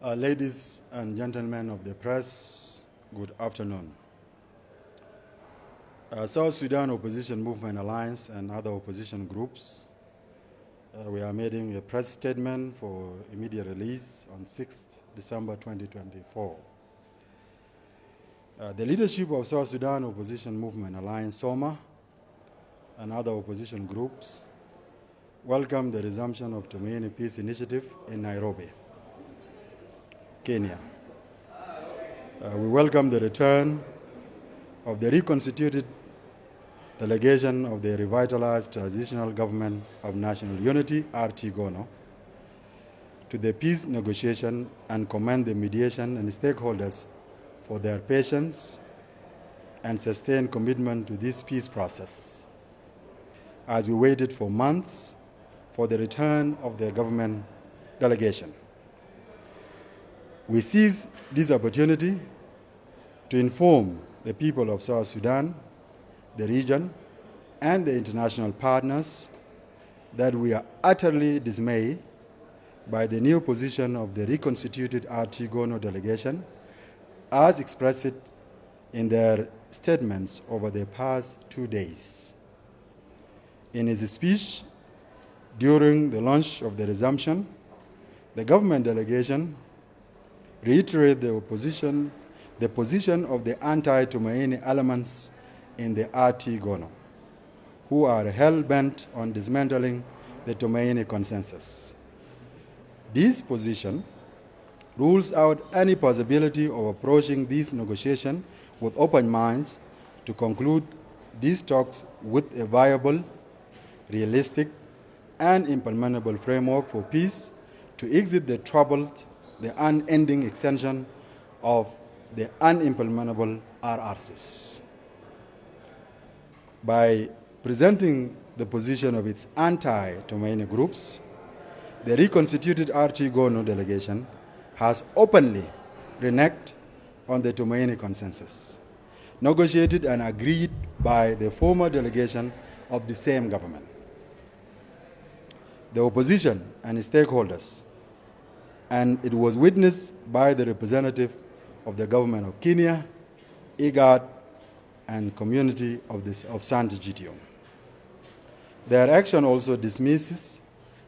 Ladies and gentlemen of the press, good afternoon. South Sudan Opposition Movement Alliance and other opposition groups, we are making a press statement for immediate release on 6th December 2024. The leadership of South Sudan Opposition Movement Alliance, SSOMA, and other opposition groups welcome the resumption of Tumaini Peace Initiative in Nairobi, Kenya. We welcome the return of the reconstituted delegation of the revitalized Transitional Government of National Unity, RT-GONO, to the peace negotiation and commend the mediation and stakeholders for their patience and sustained commitment to this peace process, as we waited for months for the return of the government delegation. We seize this opportunity to inform the people of South Sudan, the region, and the international partners that we are utterly dismayed by the new position of the reconstituted RT-GONO delegation as expressed in their statements over the past 2 days. In his speech during the launch of the resumption, the government delegation reiterated the position of the anti-Tumaini elements in the RT-GONO, who are hell-bent on dismantling the Tumaini consensus. This position rules out any possibility of approaching this negotiation with open minds to conclude these talks with a viable, realistic, and implementable framework for peace to exit the unending extension of the unimplementable RRCs. By presenting the position of its anti-Tumaini groups, the reconstituted RT-GONO delegation has openly reneged on the Tumaini consensus, negotiated and agreed by the former delegation of the same government. The opposition and stakeholders, and it was witnessed by the representative of the government of Kenya, IGAD, and community of Sant'Egidio. Their action also dismisses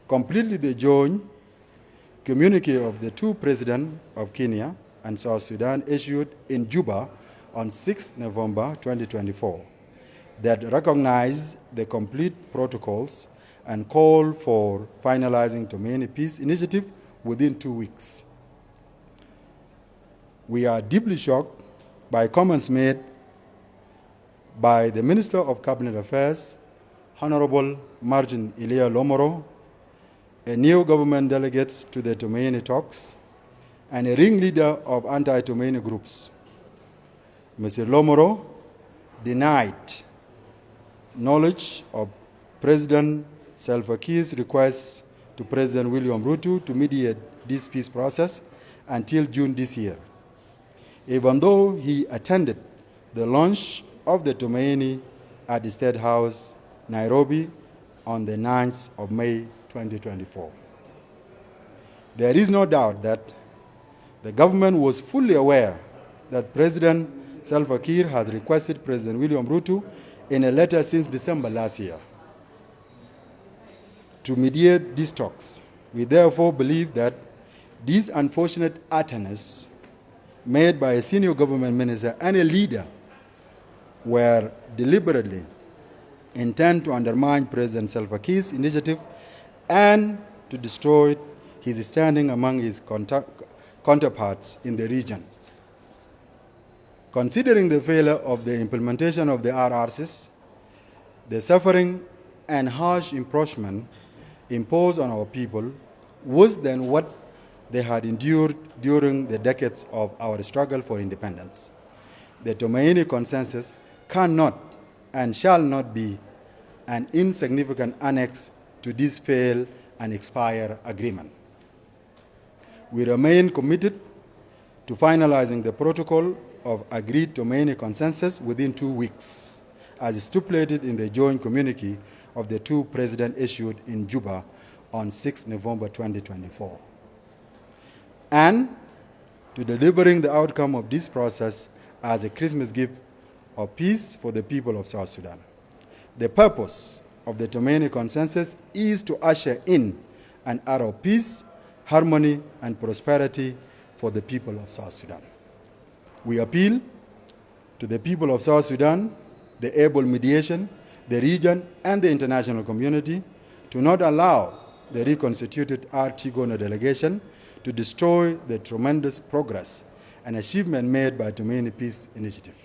completely the joint communique of the two presidents of Kenya and South Sudan issued in Juba on 6 November 2024 that recognize the complete protocols and call for finalizing Tumaini Peace Initiative within 2 weeks. We are deeply shocked by comments made by the Minister of Cabinet Affairs, Honorable Martin Ilia Lomoro, a new government delegate to the Tumaini talks, and a ringleader of anti-Tumaini groups. Mr. Lomoro denied knowledge of President Salva Kiir's request to President William Ruto to mediate this peace process until June this year, even though he attended the launch of the Tumaini at the State House, Nairobi, on the 9th of May 2024. There is no doubt that the government was fully aware that President Salva Kiir had requested President William Ruto in a letter since December last year to mediate these talks. We therefore believe that these unfortunate utterances made by a senior government minister and a leader were deliberately intended to undermine President Salva Kiir's initiative and to destroy his standing among his counterparts in the region. Considering the failure of the implementation of the RRCs, the suffering and harsh impoverishment imposed on our people worse than what they had endured during the decades of our struggle for independence. The Tumaini consensus cannot and shall not be an insignificant annex to this failed and expired agreement. We remain committed to finalizing the protocol of agreed Tumaini consensus within 2 weeks, as stipulated in the joint communique of the two presidents issued in Juba on 6 November 2024. And to delivering the outcome of this process as a Christmas gift of peace for the people of South Sudan. The purpose of the Tomeni Consensus is to usher in an era of peace, harmony, and prosperity for the people of South Sudan. We appeal to the people of South Sudan, the able mediation, the region, and the international community to not allow the reconstituted Artigono delegation to destroy the tremendous progress and achievement made by Tomeni Peace Initiative.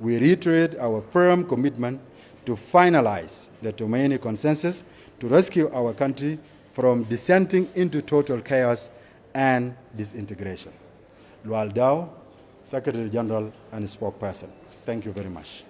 We reiterate our firm commitment to finalize the Tomeni Consensus to rescue our country from descending into total chaos and disintegration. Lual Dau, Secretary General and Spokesperson. Thank you very much.